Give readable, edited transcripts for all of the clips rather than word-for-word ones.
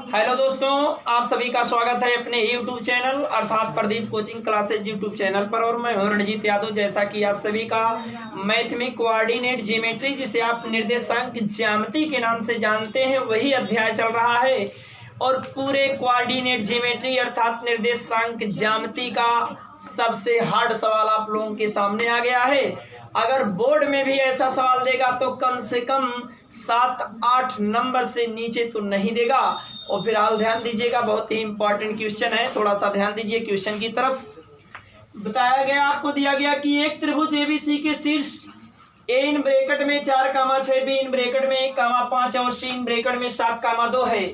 Hello दोस्तों, आप सभी का स्वागत है अपने YouTube चैनल अर्थात Pradeep coaching classes YouTube channel पर। और मैं हूं रणजीत यादव। जैसा कि आप सभी का मैथ में कोऑर्डिनेट ज्योमेट्री, जिसे आप निर्देशांक ज्यामिति के नाम से जानते हैं, वही अध्याय चल रहा है। और पूरे कोऑर्डिनेट ज्योमेट्री अर्थात निर्देशांक ज्यामिति का सबसे हार्ड सवाल आप लोगों के सामने आ गया है। अगर बोर्ड में भी ऐसा सवाल देगा तो कम से कम 7-8 नंबर से नीचे तो नहीं देगा। और फिलहाल ध्यान दीजिएगा, बहुत ही इंपॉर्टेंट क्वेश्चन है, थोड़ा सा ध्यान दीजिए क्वेश्चन की तरफ। बताया गया, आपको दिया गया कि एक त्रिभुज एबीसी के शीर्ष ए इन ब्रैकेट में 4, 6, बी इन ब्रैकेट में 1, 5 और सी इन ब्रैकेट में 7, 2 है।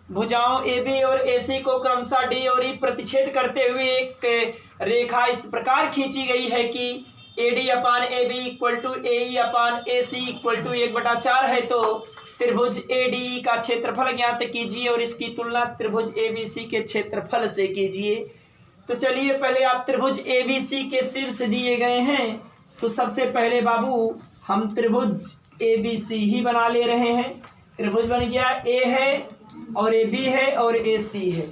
भुजाओं ए बी और ए सी को क्रमशः डी और ई प्रतिच्छेद करते हुए एक रेखा इस प्रकार खींची गई है कि A D upon A B equal to A E upon A C equal to 1/4 है। तो त्रिभुज ए डी का क्षेत्रफल ज्ञात कीजिए और इसकी तुलना त्रिभुज ए बी सी के क्षेत्रफल से कीजिए। तो चलिए, पहले आप त्रिभुज ए बी सी के शीर्ष दिए गए हैं, तो सबसे पहले बाबू हम त्रिभुज ए बी सी ही बना ले रहे हैं। त्रिभुज बन गया, ए है और ए बी है और ए सी है।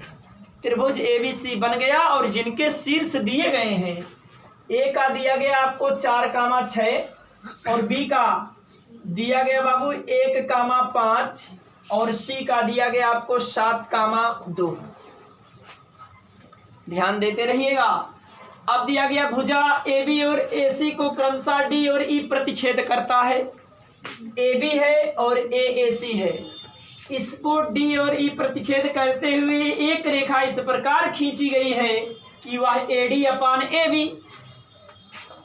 त्रिभुज ए बी सी बन गया और जिनके शीर्ष दिए गए हैं, ए का दिया गया आपको 4, 6 और बी का दिया गया बाबू 1, 5 और सी का दिया गया आपको 7, 2। ध्यान देते रहिएगा। अब दिया गया भुजा ए बी और ए सी को क्रमशः डी और ई प्रतिच्छेद करता है। ए बी है और ए सी है, इसको डी और ई प्रतिच्छेद करते हुए एक रेखा इस प्रकार खींची गई है कि वह A D upon A B,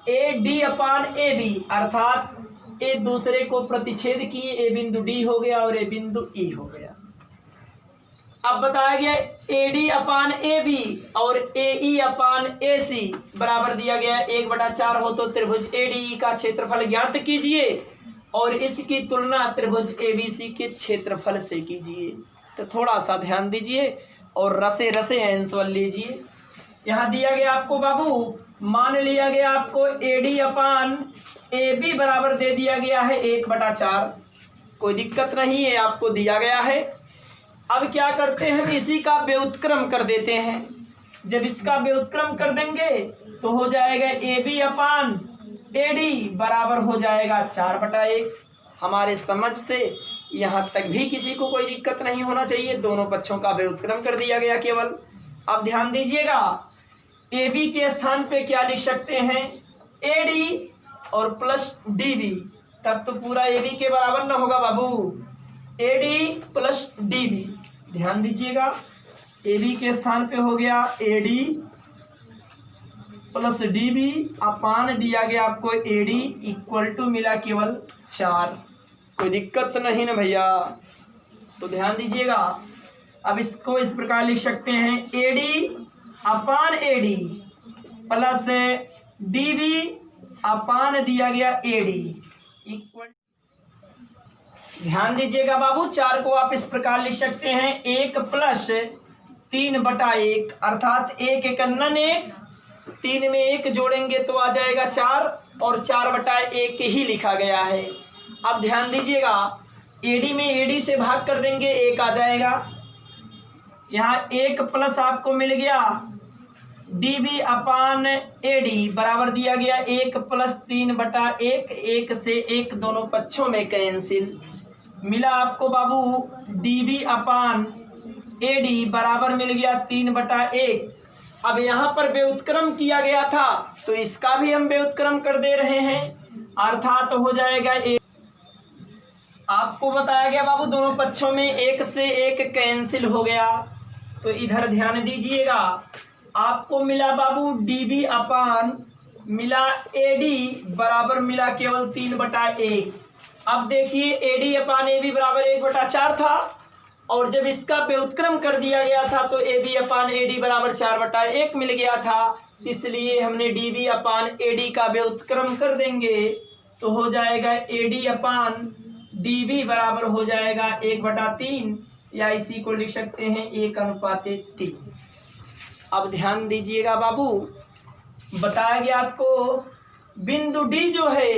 A D upon A B अर्थात एक दूसरे को प्रतिच्छेद किए, ए बिंदु डी हो गया और ए बिंदु ई हो गया। अब बताया गया A D upon A B और ए ई अपान ए सी बराबर दिया गया 1/4 हो। तो त्रिभुज ए डी का क्षेत्रफल ज्ञात कीजिए और इसकी तुलना त्रिभुज ए बी सी के क्षेत्रफल से कीजिए। तो थोड़ा सा ध्यान दीजिए और रसे रसे आंसर लीजिए। यहाँ दिया गया आपको बाबू, मान लिया गया आपको ए डी अपान ए बी बराबर दे दिया गया है 1/4। कोई दिक्कत नहीं है, आपको दिया गया है। अब क्या करते हैं, इसी का व्युत्क्रम कर देते हैं। जब इसका व्युत्क्रम कर देंगे तो हो जाएगा A B upon A D बराबर हो जाएगा 4/1। हमारे समझ से यहाँ तक भी किसी को कोई दिक्कत नहीं होना चाहिए। दोनों पक्षों का व्युत्क्रम कर दिया गया केवल। अब ध्यान दीजिएगा, ए बी के स्थान पे क्या लिख सकते हैं, ए डी और प्लस डी बी। तब तो पूरा ए बी के बराबर न होगा बाबू, A D plus D B. ध्यान दीजिएगा, ए बी के स्थान पे हो गया A D plus D B upon दिया गया आपको ए डी इक्वल टू मिला केवल 4। कोई दिक्कत नहीं ना भैया। तो ध्यान दीजिएगा, अब इसको इस प्रकार लिख सकते हैं, A D upon A D plus D B upon दिया गया ए डी इक्वल। ध्यान दीजिएगा बाबू, 4 को आप इस प्रकार लिख सकते हैं 1 + 3/1 अर्थात 1 × 1, 3 में 1 जोड़ेंगे तो आ जाएगा 4 और 4/1 ही लिखा गया है। अब ध्यान दीजिएगा, एडी में एडी से भाग कर देंगे 1 आ जाएगा। यहाँ 1 प्लस आपको मिल गया D B upon A D बराबर दिया गया 1 + 3/1, 1 से 1 दोनों पक्षों में कैंसिल मिला आपको बाबू D B upon A D बराबर मिल गया 3/1। अब यहाँ पर व्युत्क्रम किया गया था तो इसका भी हम व्युत्क्रम कर दे रहे हैं अर्थात हो जाएगा आपको बताया गया बाबू दोनों पक्षों में 1 से 1 कैंसिल हो गया। तो इधर ध्यान दीजिएगा, आपको मिला बाबू डी बी अपान मिला ए डी बराबर मिला केवल 3/1। अब देखिए ए डी अपान ए बी बराबर 1/4 था और जब इसका व्युत्क्रम कर दिया गया था तो A B upon A D बराबर 4/1 मिल गया था। इसलिए हमने D B upon A D का व्युत्क्रम कर देंगे तो हो जाएगा A D upon D B बराबर हो जाएगा 1/3 या इसी को लिख सकते हैं 1:3। अब ध्यान दीजिएगा बाबू, बताया गया आपको बिंदु डी जो है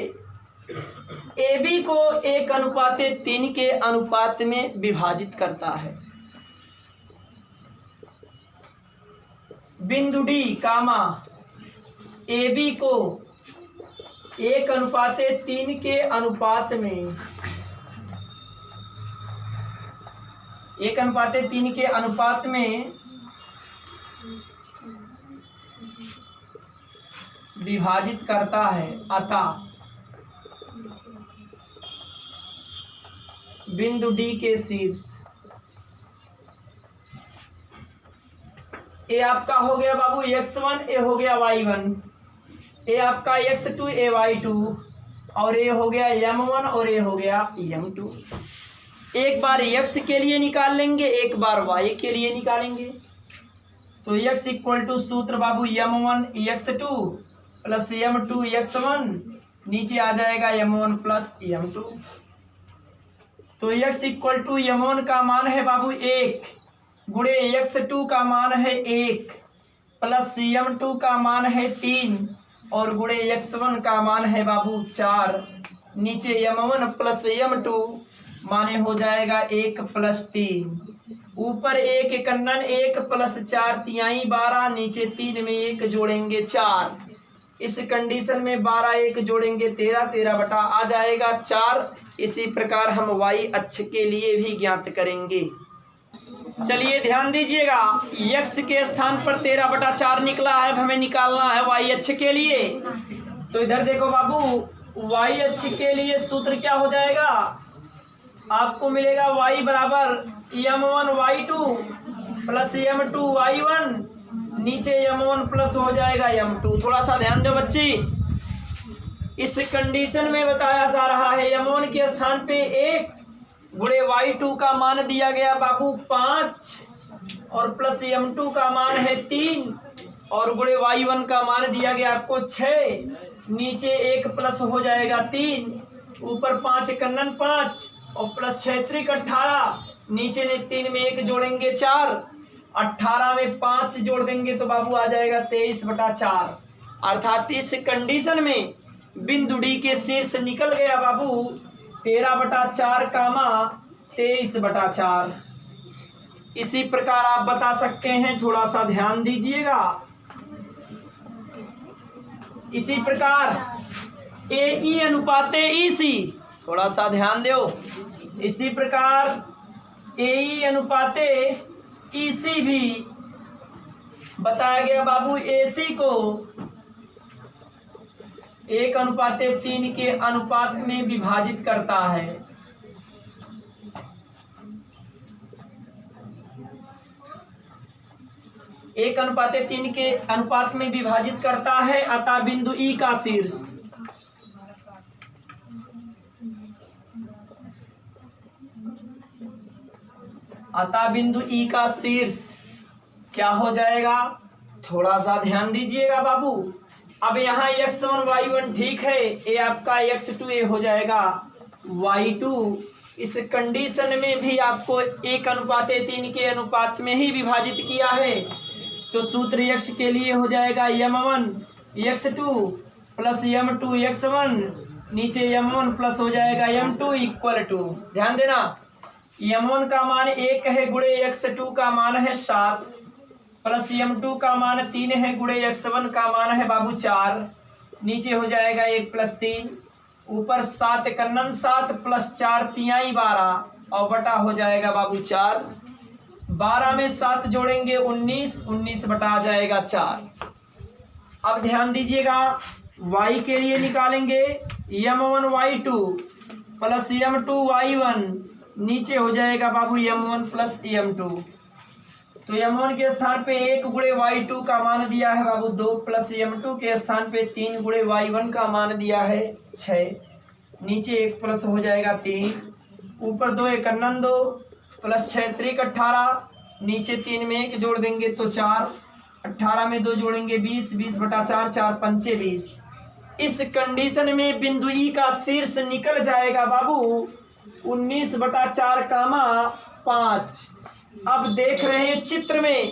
ए बी को 1:3 के अनुपात में विभाजित करता है। बिंदु डी कामा ए बी को 1:3 के अनुपात में 1:3 के अनुपात में विभाजित करता है, अतः बिंदु डी के शीर्ष ए आपका हो गया बाबू x1, ए हो गया y1, ए आपका x2, ए y2 और ए हो गया m1 और ए हो गया m2। एक बार x के लिए निकाल लेंगे, एक बार y के लिए निकालेंगे। तो x इक्वल टू सूत्र बाबू m1 x2 plus m2 x1, नीचे आ जाएगा m1 प्लस m2। तो x इक्वल टू m1 का मान है बाबू 1 गुणे x2 का मान है 1 प्लस m2 का मान है 3 और गुणे x1 का मान है बाबू 4। नीचे m1 प्लस m2 माने हो जाएगा 1 प्लस 3, ऊपर 1 कन्नन 1 प्लस 4 तिहाई 12, नीचे 3 में 1 जोड़ेंगे 4। इस कंडीशन में 12 1 जोड़ेंगे 13, 13 बटा आ जाएगा 4। इसी प्रकार हम y अक्ष के लिए भी ज्ञात करेंगे। चलिए ध्यान दीजिएगा, x के स्थान पर 13/4 निकला है, हमें निकालना है y अक्ष के लिए। तो इधर देखो बाबू, y अक्ष के लिए सूत्र क्या हो जाएगा, आपको मिलेगा y बराबर m1 y2 plus m2 y1, नीचे m1 प्लस हो जाएगा m2। थोड़ा सा ध्यान दो बच्ची, इस कंडीशन में बताया जा रहा है m1 के स्थान पे 1 गुणे y2 का मान दिया गया बाबू 5 और प्लस m2 का मान है 3 और गुणे y1 का मान दिया गया आपको 6। नीचे 1 प्लस हो जाएगा 3, ऊपर 5 कन्नन 5 और प्लस 6 त्रिक 18, नीचे ने 3 में 1 जोड़ेंगे 4, 18 में 5 जोड़ देंगे तो बाबू आ जाएगा 23/4। अर्थात इस कंडीशन में बिंदु डी के शीर्ष निकल गया बाबू 13/4 कामा 23/4। इसी प्रकार आप बता सकते हैं, थोड़ा सा ध्यान दीजिएगा। इसी प्रकार ए ई अनुपाते ई सी, थोड़ा सा ध्यान दो। इसी प्रकार ए ई अनुपाते ई सी भी बताया गया बाबू ए सी को 1:3 के अनुपात में विभाजित करता है। एक 1:3 के अनुपात में विभाजित करता है, अतः बिंदु ई का शीर्ष क्या हो जाएगा, थोड़ा सा ध्यान दीजिएगा बाबू। अब यहाँ x1 y1 ठीक है, ये आपका x2 ये हो जाएगा y2। इस कंडीशन में भी आपको 1:3 के अनुपात में ही विभाजित किया है, तो सूत्र x के लिए हो जाएगा m1 x2 plus m2 x1, नीचे m1 प्लस हो जाएगा m2 इक्वल टू, ध्यान देना m1 का मान 1 है गुणे x2 का मान है 7 प्लस m2 का मान 3 है गुणे x1 का मान है बाबू 4, नीचे हो जाएगा 1 प्लस 3, ऊपर 7 कन्नन 7 प्लस 4 तिहाई 12 और बटा हो जाएगा बाबू 4। 12 में 7 जोड़ेंगे 19, 19 बटा आ जाएगा 4। अब ध्यान दीजिएगा, y के लिए निकालेंगे m1 y2 plus m2 y1, नीचे हो जाएगा बाबू m1 प्लस m2। तो m1 के स्थान पे 1 गुणे y2 का मान दिया है बाबू 2 प्लस m2 के स्थान पे 3 गुणे y1 का मान दिया है 6, नीचे 1 प्लस हो जाएगा 3, ऊपर 2 कन्नन 2 प्लस 6 त्रिक 18, नीचे 3 में 1 जोड़ देंगे तो 4, 18 में 2 जोड़ेंगे 20, 20/4, 4 पंचे 20। इस कंडीशन में बिंदु ई का शीर्ष निकल जाएगा बाबू 19/4 कामा 5। अब देख रहे हैं चित्र में,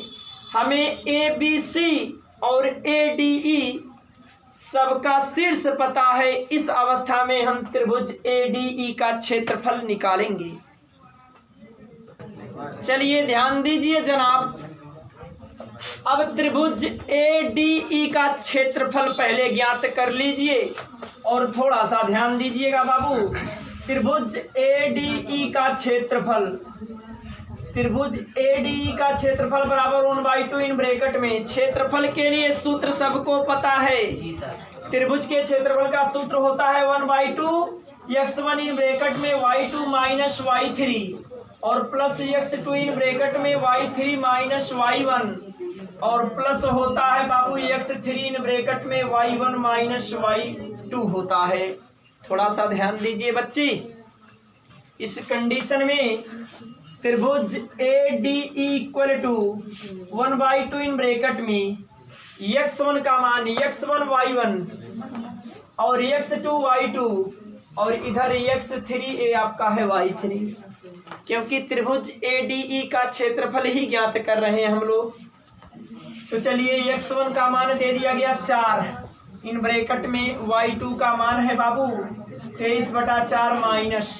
हमें ए बी सी और ए डी ई सबका शीर्ष पता है। इस अवस्था में हम त्रिभुज ए डी ई का क्षेत्रफल निकालेंगे। चलिए ध्यान दीजिए जनाब, अब त्रिभुज ADE का क्षेत्रफल पहले ज्ञात कर लीजिए और थोड़ा सा ध्यान दीजिएगा बाबू। त्रिभुज ADE का क्षेत्रफल, त्रिभुज ADE का क्षेत्रफल बराबर 1/2 इन ब्रैकेट में। क्षेत्रफल के लिए सूत्र सबको पता है जी सर। त्रिभुज के क्षेत्रफल का सूत्र होता है 1/2 x1 इन ब्रैकेट में y2 माइनस y3 और प्लस x2 इन ब्रैकेट में y3 माइनस y1 और प्लस होता है बाबू x3 इन ब्रैकेट में y1 माइनस y2 होता है। थोड़ा सा ध्यान दीजिए बच्चे। इस कंडीशन में त्रिभुज ADE equal to 1/2 in bracket में x1 का मान x1 y1 और x2 y2 और इधर x3 आपका है y3, क्योंकि त्रिभुज ADE का क्षेत्रफल ही ज्ञात कर रहे हैं हम लोग। तो चलिए x1 का मान दे दिया गया 4 इन ब्रैकेट में, y2 का मान है बाबू 23/4 माइनस,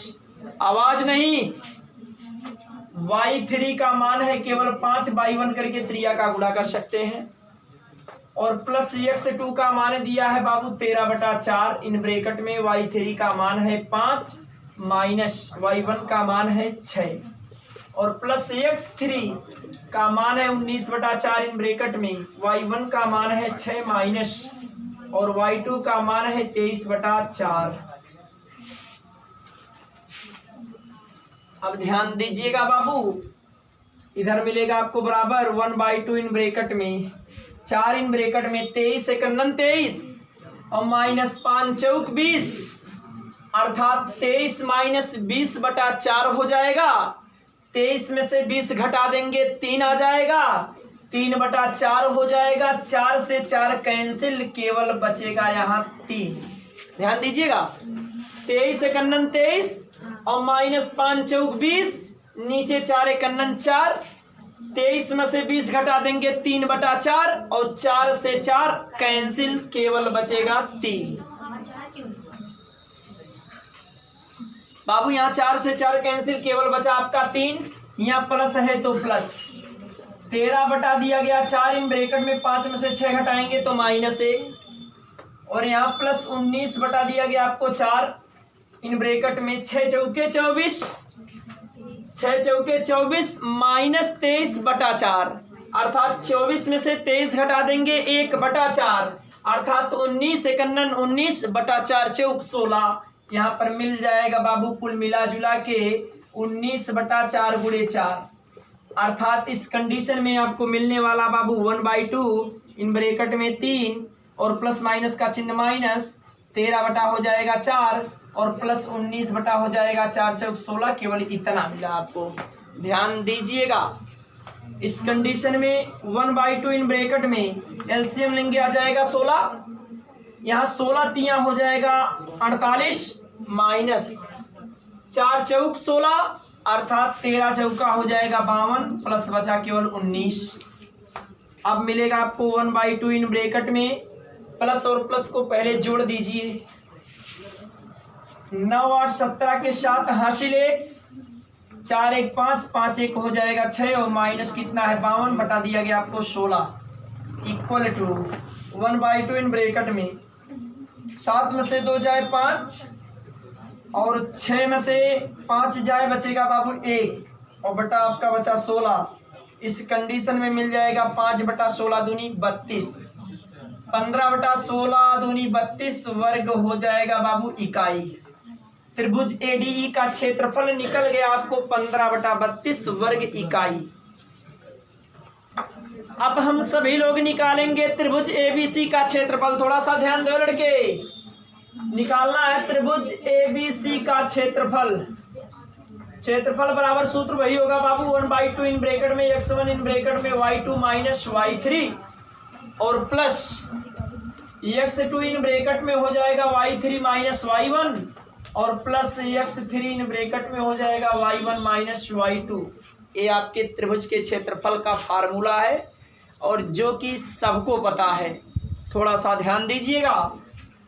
आवाज नहीं, y3 का मान है केवल 5/1 करके त्रिया का गुणा कर सकते हैं और प्लस x2 का मान दिया है बाबू 13/4 इन ब्रैकेट में, y3 का मान है 5 माइनस y1 का मान है 6 और प्लस x3 का मान है 19/4 इन ब्रैकेट में, y1 का मान है 6 माइनस और y2 का मान है 23/4। अब ध्यान दीजिएगा बाबू, इधर मिलेगा आपको बराबर 1/2 इन ब्रैकेट में 4 इन ब्रैकेट में 23 × 23 और माइनस 5 चौक 20 अर्थात 23 माइनस 20/4 हो जाएगा। 23 में से 20 घटा देंगे 3 आ जाएगा, 3/4 हो जाएगा। 4 से 4 कैंसिल, केवल बचेगा यहाँ 3। ध्यान दीजिएगा, 23 × 23 और माइनस 5 चौक 20, नीचे 4 × 4, 23 में से 20 घटा देंगे 3/4 और 4 से 4 कैंसिल, केवल बचेगा 3। बाबू यहाँ 4 से 4 कैंसिल, केवल बचा आपका 3। यहाँ प्लस है तो प्लस 13 बटा दिया गया 4 इन ब्रैकेट में, 5 में से 6 घटाएंगे तो -1 और यहाँ प्लस 19 बटा दिया गया आपको 4 इन ब्रैकेट में, 6 चौके 24, 6 चौके 24 माइनस 23/4 अर्थात 24 में से 23 घटा देंगे 1/4 अर्थात 19 × 19/4 चौक 16। यहाँ पर मिल जाएगा बाबू कुल मिला जुला के 19/4 × 4 अर्थात इस कंडीशन में आपको मिलने वाला बाबू 1/2 इन ब्रैकेट में 3 और प्लस माइनस का चिन्ह माइनस, 13 बटा हो जाएगा 4 और प्लस 19 बटा हो जाएगा 4 चौक 16, केवल इतना मिला आपको। ध्यान दीजिएगा, इस कंडीशन में 1/2 इन ब्रैकेट में एलसीएम लेंगे आ जाएगा 16, यहाँ 16 तिया हो जाएगा 48 माइनस 4 चौक 16 अर्थात 13 चौका हो जाएगा 52 प्लस बचा केवल 19। अब मिलेगा आपको 1/2 इन ब्रैकेट में, प्लस और प्लस को पहले जोड़ दीजिए, 9 8 17 के साथ हासिल 1, 4 1 5, 5 1 हो जाएगा 6 और माइनस कितना है 52 बटा दिया गया आपको 16 इक्वल टू 1/2 इन ब्रैकेट में 7 में से 2 जाए 5 और 6 में से 5 जाए बचेगा बाबू 1 और बटा आपका बचा 16। इस कंडीशन में मिल जाएगा 5/16 दूनी 32, 15/16 दूनी 32 वर्ग हो जाएगा बाबू इकाई। त्रिभुज ADE का क्षेत्रफल निकल गया आपको 15/32 वर्ग इकाई। अब हम सभी लोग निकालेंगे त्रिभुज ABC का क्षेत्रफल। थोड़ा सा ध्यान दो लड़के, निकालना है त्रिभुज ABC का क्षेत्रफल। क्षेत्रफल बराबर सूत्र वही होगा बाबू 1/2 इन ब्रैकेट में x1 इन ब्रैकेट में y2 माइनस y3 और प्लस x2 इन ब्रैकेट में हो जाएगा y3 माइनस y1 और प्लस x3 इन ब्रैकेट में हो जाएगा y1 माइनस y2। ये आपके त्रिभुज के क्षेत्रफल का फार्मूला है और जो कि सबको पता है। थोड़ा सा ध्यान दीजिएगा,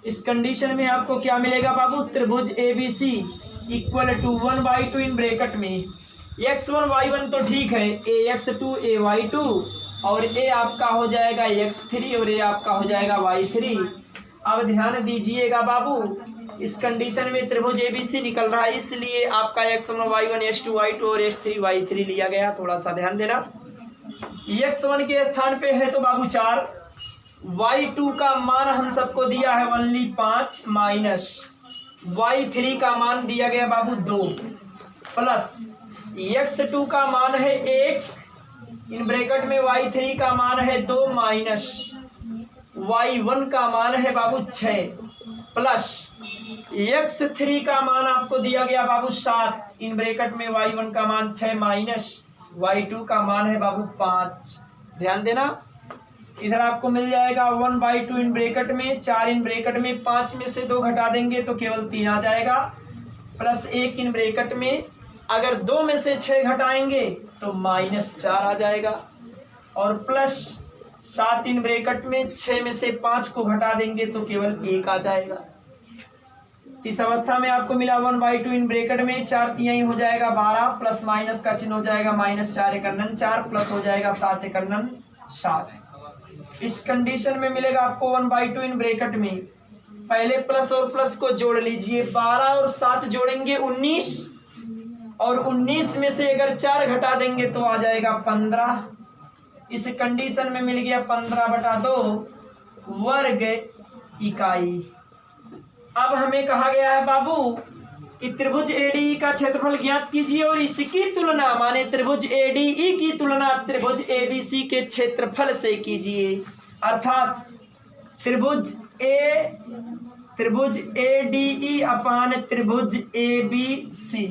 इस कंडीशन में आपको क्या मिलेगा बाबू, त्रिभुज ABC equal to 1/2 in bracket में x1 y1 तो ठीक है, ax2 ay2 और ए आपका हो जाएगा x3 और ए आपका हो जाएगा y3। अब ध्यान दीजिएगा बाबू, इस कंडीशन में त्रिभुज ABC निकल रहा है, इसलिए आपका x1 y1 x2 y2 और x3 y3 लिया गया। थोड़ा सा ध्यान देना। x1 के स्थान पे है तो बाबू 4, y2 का मान हम सबको दिया है ओनली 5 माइनस y3 का मान दिया गया बाबू 2 प्लस x2 का मान है 1 इन ब्रैकेट में y3 का मान है 2 माइनस y1 का मान है बाबू 6 प्लस x3 का मान आपको दिया गया बाबू 7 इन ब्रैकेट में y1 का मान 6 माइनस y2 का मान है बाबू 5। ध्यान देना, इधर आपको मिल जाएगा 1/2 इन ब्रैकेट में 4 इन ब्रैकेट में 5 में से 2 घटा देंगे तो केवल 3 आ जाएगा, प्लस 1 इन ब्रैकेट में अगर 2 में से 6 घटाएंगे तो -4 आ जाएगा, और प्लस 7 इन ब्रैकेट में 6 में से 5 को घटा देंगे तो केवल 1 आ जाएगा। इस अवस्था में आपको मिला 1/2 इन ब्रैकेट में 4 तिहाई हो जाएगा 12 प्लस माइनस का चिन्ह हो जाएगा -4 एकन्नन 4 प्लस हो जाएगा 7 एकन्नन 7। इस कंडीशन में मिलेगा आपको 1/2 इन ब्रैकेट में, पहले प्लस और प्लस को जोड़ लीजिए, 12 और 7 जोड़ेंगे 19 और 19 में से अगर 4 घटा देंगे तो आ जाएगा 15। इस कंडीशन में मिल गया 15/2 वर्ग इकाई। अब हमें कहा गया है बाबू कि त्रिभुज ADE का क्षेत्रफल ज्ञात कीजिए और इसकी तुलना माने त्रिभुज ADE की तुलना त्रिभुज ABC के क्षेत्रफल से कीजिए। अर्थात त्रिभुज ADE अपान त्रिभुज ABC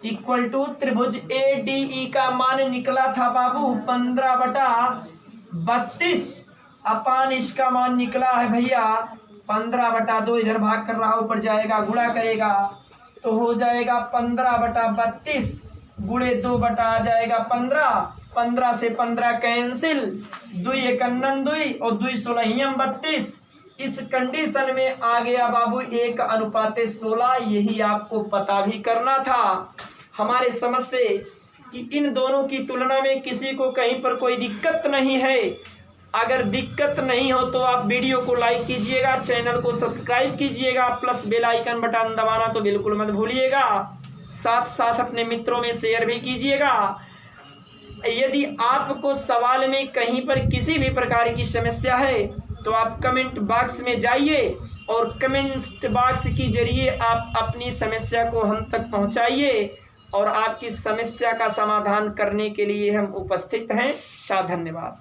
इक्वल टू त्रिभुज ADE का मान निकला था बाबू 15/32 अपान इसका मान निकला है भैया 15/2। इधर भाग कर रहा ऊपर जाएगा गुणा करेगा तो हो जाएगा 15/32 गुणे 2 बटा आ जाएगा 15, 15 से 15 कैंसिल, 2 एकन्नन 2 और 2 16 32। इस कंडीशन में आ गया बाबू 1:16। यही आपको पता भी करना था हमारे समझ से कि इन दोनों की तुलना में किसी को कहीं पर कोई दिक्कत नहीं है। अगर दिक्कत नहीं हो तो आप वीडियो को लाइक कीजिएगा, चैनल को सब्सक्राइब कीजिएगा, प्लस बेल आइकन बटन दबाना तो बिल्कुल मत भूलिएगा। साथ साथ अपने मित्रों में शेयर भी कीजिएगा। यदि आपको सवाल में कहीं पर किसी भी प्रकार की समस्या है तो आप कमेंट बॉक्स में जाइए और कमेंट बॉक्स के जरिए आप अपनी समस्या को हम तक पहुंचाइए और आपकी समस्या का समाधान करने के लिए हम उपस्थित हैं। धन्यवाद।